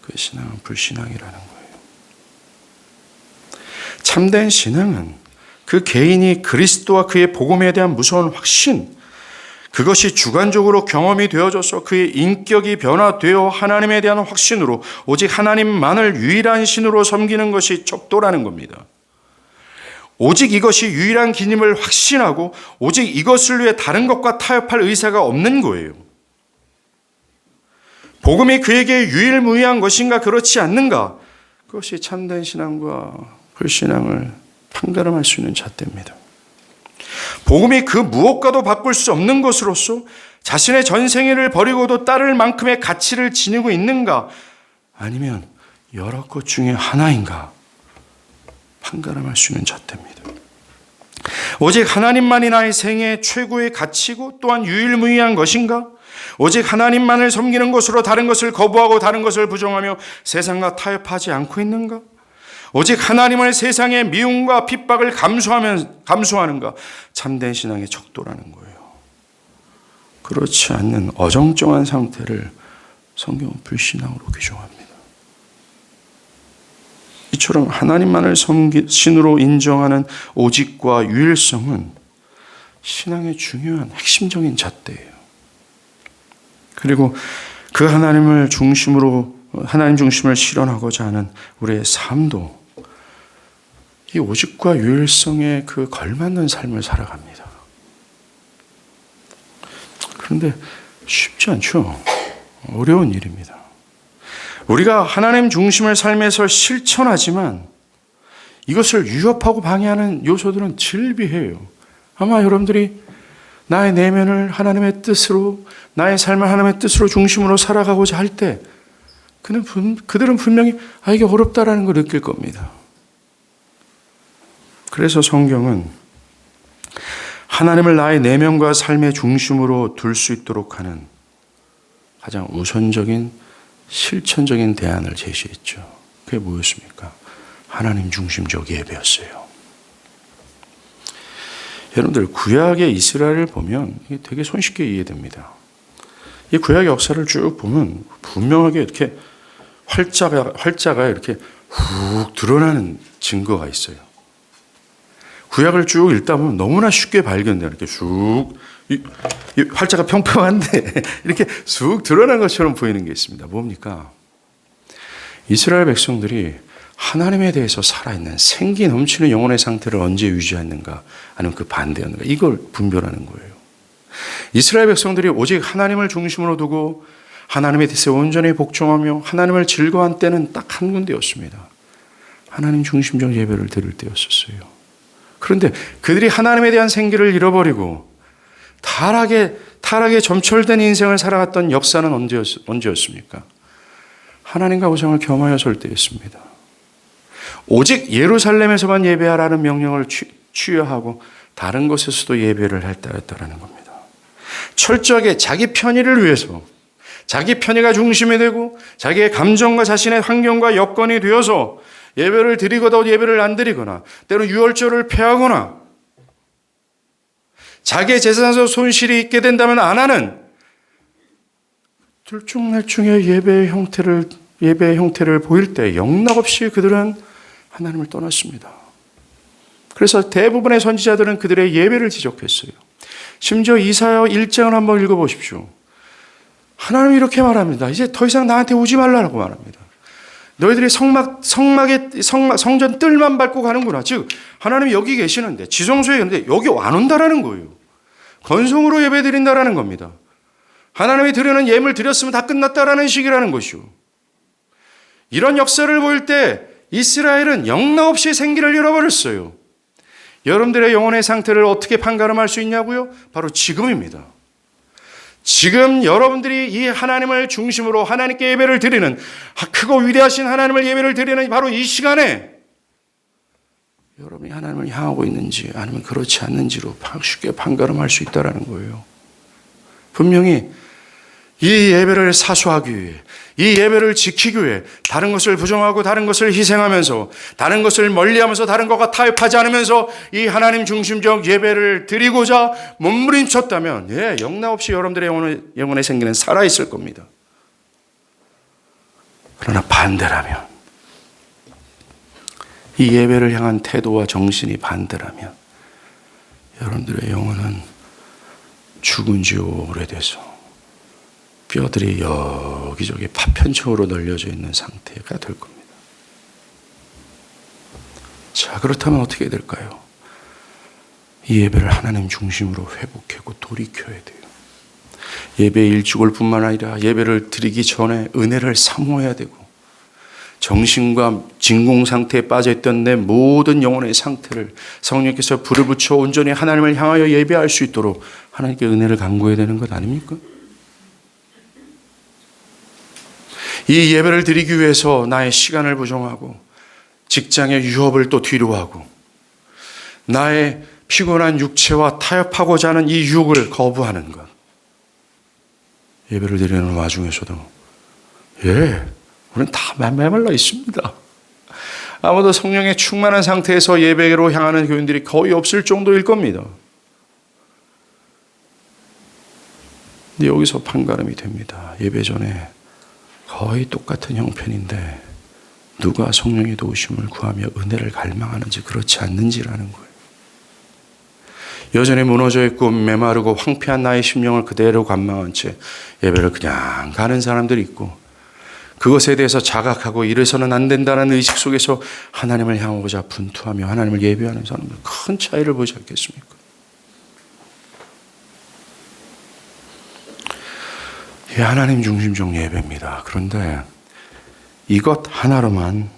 S1: 그 신앙은 불신앙이라는 거예요. 참된 신앙은 그 개인이 그리스도와 그의 복음에 대한 무서운 확신, 그것이 주관적으로 경험이 되어져서 그의 인격이 변화되어 하나님에 대한 확신으로 오직 하나님만을 유일한 신으로 섬기는 것이 척도라는 겁니다. 오직 이것이 유일한 기님을 확신하고 오직 이것을 위해 다른 것과 타협할 의사가 없는 거예요. 복음이 그에게 유일무이한 것인가 그렇지 않는가, 그것이 참된 신앙과 불신앙을 판가름할 수 있는 잣대입니다. 복음이 그 무엇과도 바꿀 수 없는 것으로서 자신의 전생애를 버리고도 따를 만큼의 가치를 지니고 있는가, 아니면 여러 것 중에 하나인가 판가름할 수 있는 잣대입니다. 오직 하나님만이 나의 생애의 최고의 가치고 또한 유일무이한 것인가, 오직 하나님만을 섬기는 것으로 다른 것을 거부하고 다른 것을 부정하며 세상과 타협하지 않고 있는가, 오직 하나님을 세상의 미움과 핍박을 감수하는가, 참된 신앙의 척도라는 거예요. 그렇지 않는 어정쩡한 상태를 성경은 불신앙으로 규정합니다. 이처럼 하나님만을 신으로 인정하는 오직과 유일성은 신앙의 중요한 핵심적인 잣대예요. 그리고 그 하나님 중심을 실현하고자 하는 우리의 삶도 이 오직과 유일성에 그 걸맞는 삶을 살아갑니다. 그런데 쉽지 않죠. 어려운 일입니다. 우리가 하나님 중심을 삶에서 실천하지만 이것을 위협하고 방해하는 요소들은 질비해요. 아마 여러분들이 나의 내면을 하나님의 뜻으로, 나의 삶을 하나님의 뜻으로 중심으로 살아가고자 할 때 그들은 분명히 이게 어렵다라는 걸 느낄 겁니다. 그래서 성경은 하나님을 나의 내면과 삶의 중심으로 둘 수 있도록 하는 가장 우선적인 실천적인 대안을 제시했죠. 그게 뭐였습니까? 하나님 중심적 예배였어요. 여러분들 구약의 이스라엘을 보면 이게 되게 손쉽게 이해됩니다. 이 구약의 역사를 쭉 보면 분명하게 이렇게 활자가 이렇게 훅 드러나는 증거가 있어요. 구약을 쭉 읽다 보면 너무나 쉽게 발견돼요. 이렇게 쑥, 이 활자가 평평한데 이렇게 쑥 드러난 것처럼 보이는 게 있습니다. 뭡니까? 이스라엘 백성들이 하나님에 대해서 살아있는 생기 넘치는 영혼의 상태를 언제 유지했는가, 아니면 그 반대였는가, 이걸 분별하는 거예요. 이스라엘 백성들이 오직 하나님을 중심으로 두고 하나님의 뜻에 온전히 복종하며 하나님을 즐거워한 때는 딱 한 군데였습니다. 하나님 중심적 예배를 드릴 때였었어요. 그런데 그들이 하나님에 대한 생기를 잃어버리고 타락에 점철된 인생을 살아갔던 역사는 언제였습니까? 하나님과 우상을 겸하여 설 때였습니다. 오직 예루살렘에서만 예배하라는 명령을 취하하고 다른 곳에서도 예배를 할 때였다라는 겁니다. 철저하게 자기 편의를 위해서, 자기 편의가 중심이 되고 자기의 감정과 자신의 환경과 여건이 되어서 예배를 드리거나 예배를 안 드리거나, 때로 유월절을 폐하거나, 자기의 재산에서 손실이 있게 된다면 안 하는 들쭉날쭉의 예배의 형태를 보일 때 영락없이 그들은 하나님을 떠났습니다. 그래서 대부분의 선지자들은 그들의 예배를 지적했어요. 심지어 이사야 1장을 한번 읽어보십시오. 하나님이 이렇게 말합니다. 이제 더 이상 나한테 오지 말라고 말합니다. 너희들이 성전 뜰만 밟고 가는구나. 즉 하나님이 여기 계시는데 지성소에 있는데 여기 안 온다라는 거예요. 건성으로 예배 드린다라는 겁니다. 하나님이 드리는 예물 드렸으면 다 끝났다라는 식이라는 것이요. 이런 역사를 보일 때 이스라엘은 영락없이 생기를 잃어버렸어요. 여러분들의 영혼의 상태를 어떻게 판가름할 수 있냐고요? 바로 지금입니다. 지금 여러분들이 이 하나님을 중심으로 하나님께 예배를 드리는, 크고 위대하신 하나님을 예배를 드리는 바로 이 시간에 여러분이 하나님을 향하고 있는지 아니면 그렇지 않는지로 쉽게 판가름할 수 있다는 거예요. 분명히 이 예배를 사수하기 위해, 이 예배를 지키기 위해 다른 것을 부정하고 다른 것을 희생하면서 다른 것을 멀리하면서 다른 것과 타협하지 않으면서 이 하나님 중심적 예배를 드리고자 몸부림쳤다면 영락없이 여러분들의 영혼에 생기는 살아있을 겁니다. 그러나 반대라면, 이 예배를 향한 태도와 정신이 반대라면 여러분들의 영혼은 죽은 지 오래돼서 뼈들이 여기저기 파편층으로 널려져 있는 상태가 될 겁니다. 자, 그렇다면 어떻게 될까요? 이 예배를 하나님 중심으로 회복하고 돌이켜야 돼요. 예배의 일주일 뿐만 아니라 예배를 드리기 전에 은혜를 사모해야 되고, 정신과 진공 상태에 빠져있던 내 모든 영혼의 상태를 성령께서 불을 붙여 온전히 하나님을 향하여 예배할 수 있도록 하나님께 은혜를 간구해야 되는 것 아닙니까? 이 예배를 드리기 위해서 나의 시간을 부정하고 직장의 유업을 또 뒤로하고 나의 피곤한 육체와 타협하고자 하는 이 유혹을 거부하는 것, 예배를 드리는 와중에서도 우리는 다 메말라 있습니다. 아마도 성령의 충만한 상태에서 예배로 향하는 교인들이 거의 없을 정도일 겁니다. 근데 여기서 판가름이 됩니다. 예배 전에 거의 똑같은 형편인데 누가 성령의 도우심을 구하며 은혜를 갈망하는지 그렇지 않는지라는 거예요. 여전히 무너져 있고 메마르고 황폐한 나의 심령을 그대로 관망한 채 예배를 그냥 가는 사람들이 있고, 그것에 대해서 자각하고 이래서는 안 된다는 의식 속에서 하나님을 향하고자 분투하며 하나님을 예배하는 사람들, 큰 차이를 보지 않겠습니까? 이 하나님 중심적 예배입니다. 그런데 이것 하나로만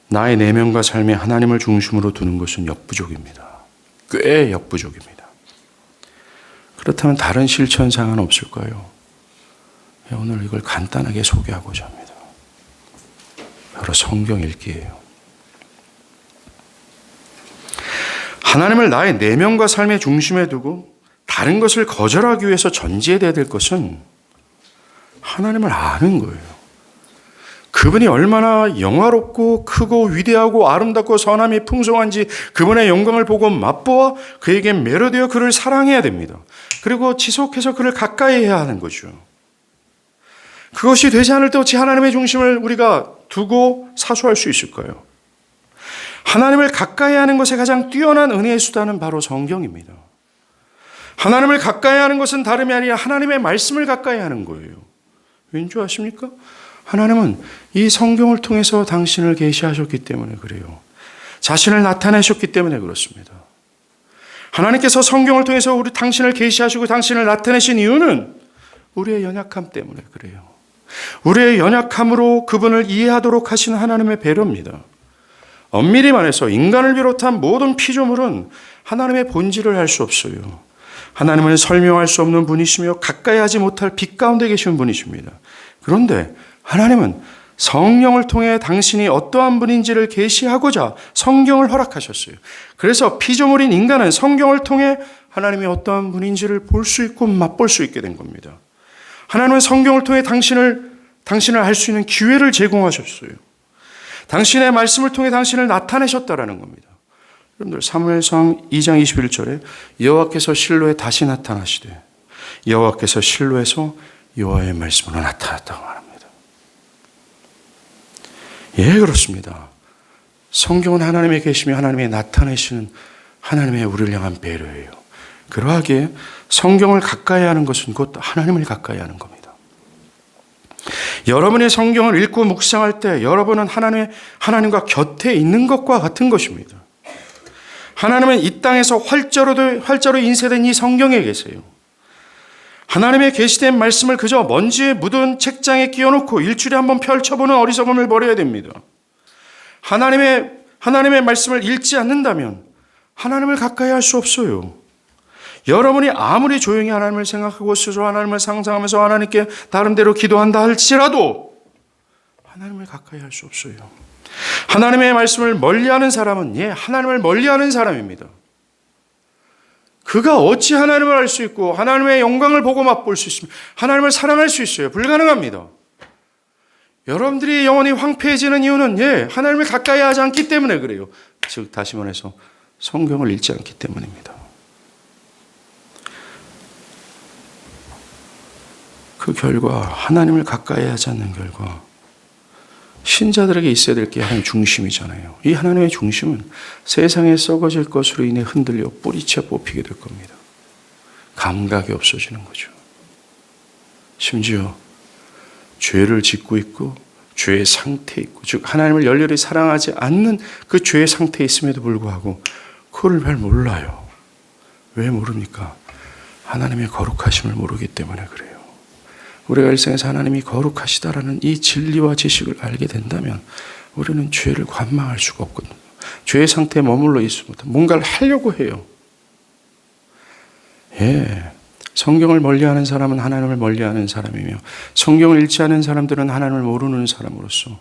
S1: 나의 내면과 삶에 하나님을 중심으로 두는 것은 역부족입니다. 꽤 역부족입니다. 그렇다면 다른 실천상은 없을까요? 오늘 이걸 간단하게 소개하고자 합니다. 바로 성경 읽기예요. 하나님을 나의 내면과 삶의 중심에 두고 다른 것을 거절하기 위해서 전제해야 될 것은 하나님을 아는 거예요. 그분이 얼마나 영화롭고 크고 위대하고 아름답고 선함이 풍성한지 그분의 영광을 보고 맛보아 그에게 매료되어 그를 사랑해야 됩니다. 그리고 지속해서 그를 가까이 해야 하는 거죠. 그것이 되지 않을 때 어찌 하나님의 중심을 우리가 두고 사수할 수 있을까요? 하나님을 가까이 하는 것에 가장 뛰어난 은혜의 수단은 바로 성경입니다. 하나님을 가까이 하는 것은 다름이 아니라 하나님의 말씀을 가까이 하는 거예요. 왠지 아십니까? 하나님은 이 성경을 통해서 당신을 계시하셨기 때문에 그래요. 자신을 나타내셨기 때문에 그렇습니다. 하나님께서 성경을 통해서 당신을 계시하시고 당신을 나타내신 이유는 우리의 연약함 때문에 그래요. 우리의 연약함으로 그분을 이해하도록 하신 하나님의 배려입니다. 엄밀히 말해서 인간을 비롯한 모든 피조물은 하나님의 본질을 알 수 없어요. 하나님은 설명할 수 없는 분이시며 가까이 하지 못할 빛 가운데 계신 분이십니다. 그런데 하나님은 성령을 통해 당신이 어떠한 분인지를 계시하고자 성경을 허락하셨어요. 그래서 피조물인 인간은 성경을 통해 하나님이 어떠한 분인지를 볼 수 있고 맛볼 수 있게 된 겁니다. 하나님은 성경을 통해 당신을 알 수 있는 기회를 제공하셨어요. 당신의 말씀을 통해 당신을 나타내셨다라는 겁니다. 여러분들 사무엘상 2장 21절에 여호와께서 실로에 다시 나타나시되 여호와께서 실로에서 여호와의 말씀으로 나타났다고 말합니다. 예, 그렇습니다. 성경은 하나님의 계시며 하나님의 나타내시는 하나님의 우리를 향한 배려예요. 그러하기에 성경을 가까이 하는 것은 곧 하나님을 가까이 하는 겁니다. 여러분이 성경을 읽고 묵상할 때 여러분은 하나님과 곁에 있는 것과 같은 것입니다. 하나님은 이 땅에서 활자로 인쇄된 이 성경에 계세요. 하나님의 계시된 말씀을 그저 먼지에 묻은 책장에 끼워놓고 일주일에 한번 펼쳐보는 어리석음을 버려야 됩니다. 하나님의 말씀을 읽지 않는다면 하나님을 가까이 할 수 없어요. 여러분이 아무리 조용히 하나님을 생각하고 스스로 하나님을 상상하면서 하나님께 나름대로 기도한다 할지라도 하나님을 가까이 할 수 없어요. 하나님의 말씀을 멀리하는 사람은 하나님을 멀리하는 사람입니다. 그가 어찌 하나님을 알 수 있고 하나님의 영광을 보고 맛볼 수 있으며 하나님을 사랑할 수 있어요? 불가능합니다. 여러분들이 영혼이 황폐해지는 이유는 하나님을 가까이 하지 않기 때문에 그래요. 즉 다시 말해서 성경을 읽지 않기 때문입니다. 그 결과 하나님을 가까이 하지 않는 결과 신자들에게 있어야 될 게 하나님의 중심이잖아요. 이 하나님의 중심은 세상에 썩어질 것으로 인해 흔들려 뿌리채 뽑히게 될 겁니다. 감각이 없어지는 거죠. 심지어 죄를 짓고 있고 죄의 상태에 있고 즉 하나님을 열렬히 사랑하지 않는 그 죄의 상태에 있음에도 불구하고 그걸 잘 몰라요. 왜 모릅니까? 하나님의 거룩하심을 모르기 때문에 그래요. 우리가 일생에서 하나님이 거룩하시다라는 이 진리와 지식을 알게 된다면 우리는 죄를 관망할 수가 없거든요. 죄의 상태에 머물러 있습니다. 뭔가를 하려고 해요. 성경을 멀리하는 사람은 하나님을 멀리하는 사람이며 성경을 읽지 않은 사람들은 하나님을 모르는 사람으로서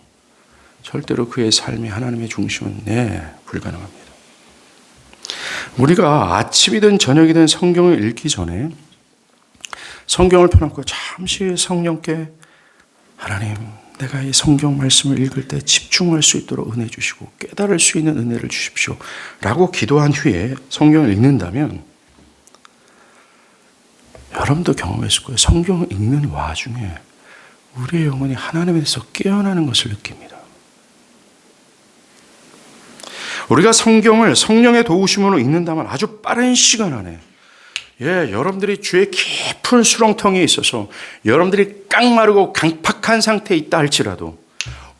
S1: 절대로 그의 삶이 하나님의 중심은 불가능합니다. 우리가 아침이든 저녁이든 성경을 읽기 전에 성경을 펴놓고 잠시 성령께 하나님, 내가 이 성경 말씀을 읽을 때 집중할 수 있도록 은혜 주시고 깨달을 수 있는 은혜를 주십시오 라고 기도한 후에 성경을 읽는다면 여러분도 경험했을 거예요. 성경을 읽는 와중에 우리의 영혼이 하나님에서 깨어나는 것을 느낍니다. 우리가 성경을 성령의 도우심으로 읽는다면 아주 빠른 시간 안에 여러분들이 죄의 깊은 수렁텅이에 있어서 여러분들이 깡마르고 강팍한 상태에 있다 할지라도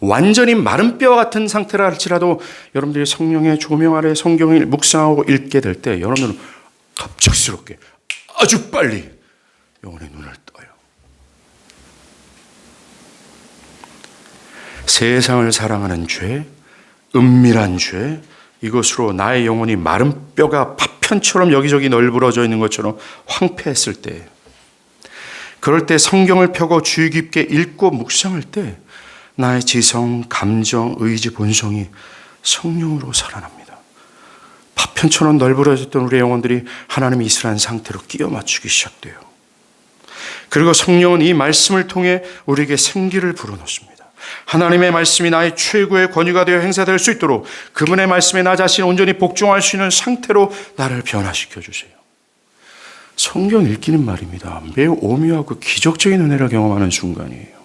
S1: 완전히 마른 뼈와 같은 상태라 할지라도 여러분들이 성령의 조명 아래 성경을 묵상하고 읽게 될 때 여러분들은 갑작스럽게 아주 빨리 영혼의 눈을 떠요. 세상을 사랑하는 죄, 은밀한 죄, 이것으로 나의 영혼이 마른 뼈가 파편처럼 여기저기 널브러져 있는 것처럼 황폐했을 때, 그럴 때 성경을 펴고 주의 깊게 읽고 묵상할 때 나의 지성, 감정, 의지, 본성이 성령으로 살아납니다. 파편처럼 널브러졌던 우리의 영혼들이 하나님의 이스라엘 상태로 끼워 맞추기 시작돼요. 그리고 성령은 이 말씀을 통해 우리에게 생기를 불어넣습니다. 하나님의 말씀이 나의 최고의 권위가 되어 행사될 수 있도록 그분의 말씀에 나 자신 온전히 복종할 수 있는 상태로 나를 변화시켜 주세요. 성경 읽기는 말입니다. 매우 오묘하고 기적적인 은혜를 경험하는 순간이에요.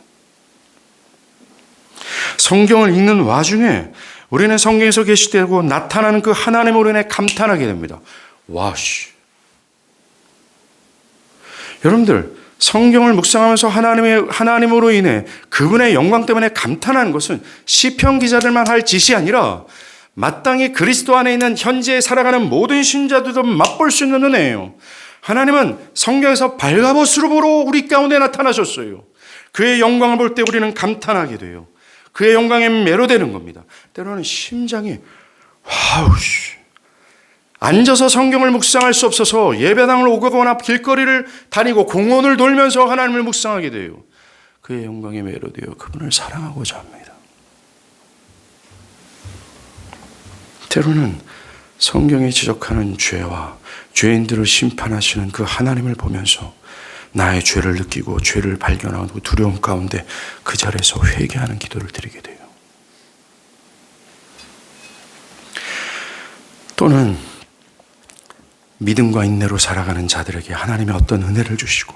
S1: 성경을 읽는 와중에 우리는 성경에서 계시되고 나타나는 그 하나님으로 인해 감탄하게 됩니다. 와씨. 여러분들, 성경을 묵상하면서 하나님으로 인해 그분의 영광 때문에 감탄하는 것은 시편 기자들만 할 짓이 아니라 마땅히 그리스도 안에 있는 현재 살아가는 모든 신자들도 맛볼 수 있는 은혜예요. 하나님은 성경에서 발가벗으로 우리 가운데 나타나셨어요. 그의 영광을 볼 때 우리는 감탄하게 돼요. 그의 영광에 매료되는 겁니다. 때로는 심장이 와우씨. 앉아서 성경을 묵상할 수 없어서 예배당을 오거나 길거리를 다니고 공원을 돌면서 하나님을 묵상하게 돼요. 그의 영광에 매료되어 그분을 사랑하고자 합니다. 때로는 성경이 지적하는 죄와 죄인들을 심판하시는 그 하나님을 보면서 나의 죄를 느끼고 죄를 발견하고 두려움 가운데 그 자리에서 회개하는 기도를 드리게 돼요. 또는 믿음과 인내로 살아가는 자들에게 하나님이 어떤 은혜를 주시고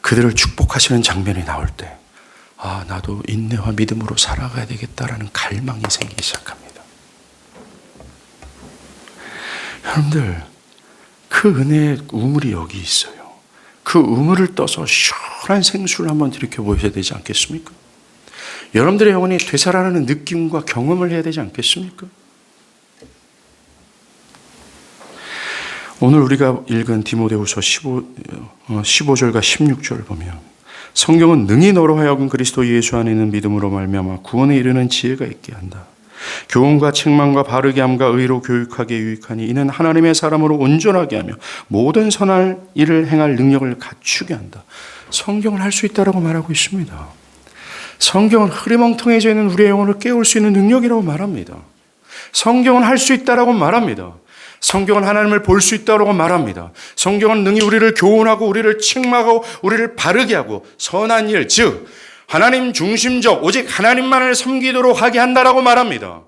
S1: 그들을 축복하시는 장면이 나올 때 나도 인내와 믿음으로 살아가야 되겠다라는 갈망이 생기기 시작합니다. 여러분들, 그 은혜의 우물이 여기 있어요. 그 우물을 떠서 시원한 생수를 한번 들이켜 보셔야 되지 않겠습니까? 여러분들의 영혼이 되살아나는 느낌과 경험을 해야 되지 않겠습니까? 오늘 우리가 읽은 디모데후서 15절과 16절을 보면 성경은 능히 너로 하여금 그리스도 예수 안에 있는 믿음으로 말미암아 구원에 이르는 지혜가 있게 한다. 교훈과 책망과 바르게 함과 의로 교육하기에 유익하니 이는 하나님의 사람으로 온전하게 하며 모든 선한 일을 행할 능력을 갖추게 한다. 성경을 할 수 있다라고 말하고 있습니다. 성경은 흐리멍텅해져 있는 우리의 영혼을 깨울 수 있는 능력이라고 말합니다. 성경은 할 수 있다라고 말합니다. 성경은 하나님을 볼 수 있다고 말합니다. 성경은 능히 우리를 교훈하고 우리를 책망하고 우리를 바르게 하고 선한 일, 즉 하나님 중심적 오직 하나님만을 섬기도록 하게 한다라고 말합니다.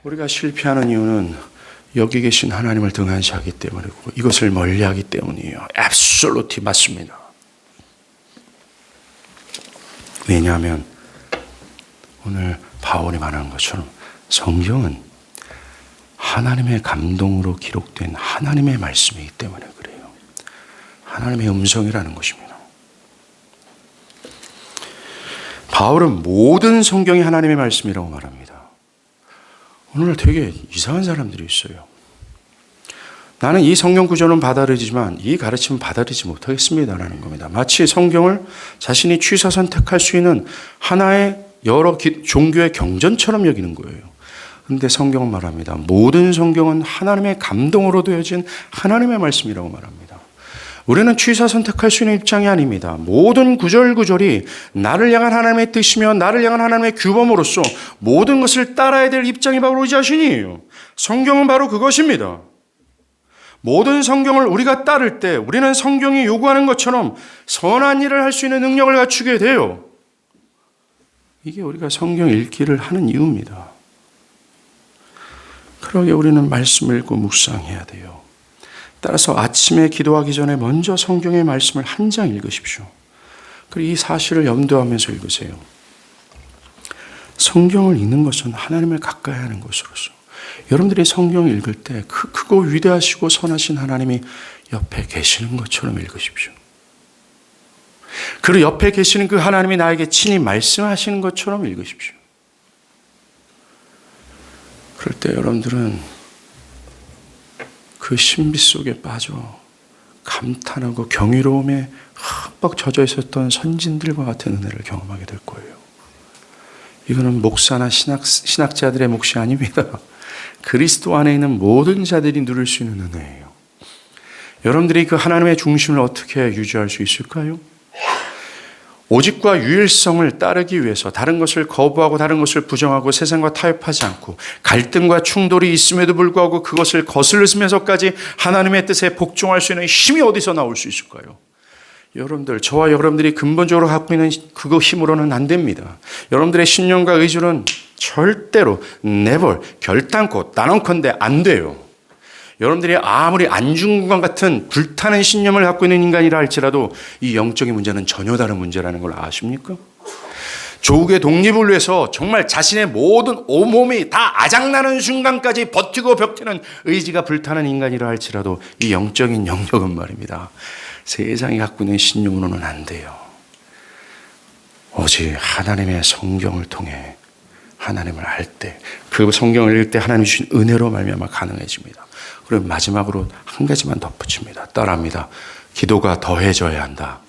S1: 우리가 실패하는 이유는 여기 계신 하나님을 등한시하기 때문이고 이것을 멀리하기 때문이에요. absolutely 맞습니다. 왜냐하면 오늘 바울이 말하는 것처럼 성경은 하나님의 감동으로 기록된 하나님의 말씀이기 때문에 그래요. 하나님의 음성이라는 것입니다. 바울은 모든 성경이 하나님의 말씀이라고 말합니다. 오늘 되게 이상한 사람들이 있어요. 나는 이 성경 구조는 받아들이지만 이 가르침은 받아들이지 못하겠습니다라는 겁니다. 마치 성경을 자신이 취사 선택할 수 있는 하나의 여러 종교의 경전처럼 여기는 거예요. 그런데 성경은 말합니다. 모든 성경은 하나님의 감동으로 되어진 하나님의 말씀이라고 말합니다. 우리는 취사 선택할 수 있는 입장이 아닙니다. 모든 구절구절이 나를 향한 하나님의 뜻이며 나를 향한 하나님의 규범으로서 모든 것을 따라야 될 입장이 바로 우리 자신이에요. 성경은 바로 그것입니다. 모든 성경을 우리가 따를 때 우리는 성경이 요구하는 것처럼 선한 일을 할 수 있는 능력을 갖추게 돼요. 이게 우리가 성경 읽기를 하는 이유입니다. 그러게 우리는 말씀을 읽고 묵상해야 돼요. 따라서 아침에 기도하기 전에 먼저 성경의 말씀을 한 장 읽으십시오. 그리고 이 사실을 염두하면서 읽으세요. 성경을 읽는 것은 하나님을 가까이 하는 것으로서 여러분들이 성경을 읽을 때 크고 위대하시고 선하신 하나님이 옆에 계시는 것처럼 읽으십시오. 그리고 옆에 계시는 그 하나님이 나에게 친히 말씀하시는 것처럼 읽으십시오. 그럴 때 여러분들은 그 신비 속에 빠져 감탄하고 경이로움에 흠뻑 젖어 있었던 선진들과 같은 은혜를 경험하게 될 거예요. 이거는 목사나 신학자들의 몫이 아닙니다. 그리스도 안에 있는 모든 자들이 누릴 수 있는 은혜예요. 여러분들이 그 하나님의 중심을 어떻게 유지할 수 있을까요? 오직과 유일성을 따르기 위해서 다른 것을 거부하고 다른 것을 부정하고 세상과 타협하지 않고 갈등과 충돌이 있음에도 불구하고 그것을 거스르면서까지 하나님의 뜻에 복종할 수 있는 힘이 어디서 나올 수 있을까요? 여러분들, 저와 여러분들이 근본적으로 갖고 있는 그 힘으로는 안 됩니다. 여러분들의 신념과 의지는 절대로 never, 결단코 단언컨대 안 돼요. 여러분들이 아무리 안중근과 같은 불타는 신념을 갖고 있는 인간이라 할지라도 이 영적인 문제는 전혀 다른 문제라는 걸 아십니까? 조국의 독립을 위해서 정말 자신의 모든 온몸이 다 아작나는 순간까지 버티고 벽태는 의지가 불타는 인간이라 할지라도 이 영적인 영역은 말입니다. 세상이 갖고 있는 신념으로는 안 돼요. 오직 하나님의 성경을 통해 하나님을 알 때, 그 성경을 읽을 때 하나님 주신 은혜로 말미암아 가능해집니다. 그리고 마지막으로 한 가지만 덧붙입니다. 따라합니다. 기도가 더해져야 한다.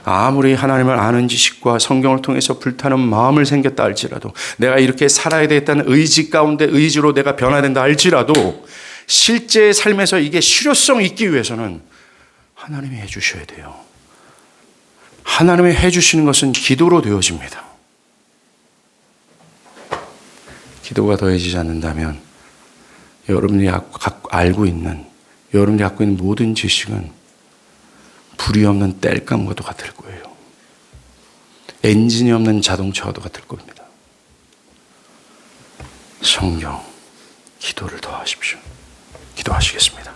S1: 아무리 하나님을 아는 지식과 성경을 통해서 불타는 마음을 생겼다 할지라도 내가 이렇게 살아야 되겠다는 의지 가운데 의지로 내가 변화된다 할지라도 실제 삶에서 이게 실효성 있기 위해서는 하나님이 해주셔야 돼요. 하나님이 해주시는 것은 기도로 되어집니다. 기도가 더해지지 않는다면 여러분이 알고 있는, 여러분이 갖고 있는 모든 지식은 불이 없는 땔감과도 같을 거예요. 엔진이 없는 자동차와도 같을 겁니다. 성경, 기도를 더하십시오. 기도하시겠습니다.